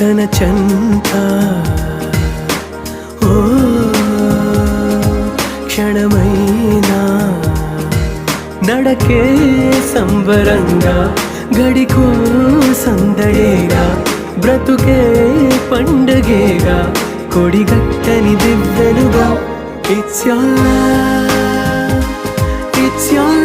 తన చెంత ఓ క్షణమైనా నడకే సంబరంగా గడికో సందడేగా బ్రతుకే పండగేగా కొడిగట్టని దివ్వెనుగా It's your love, it's your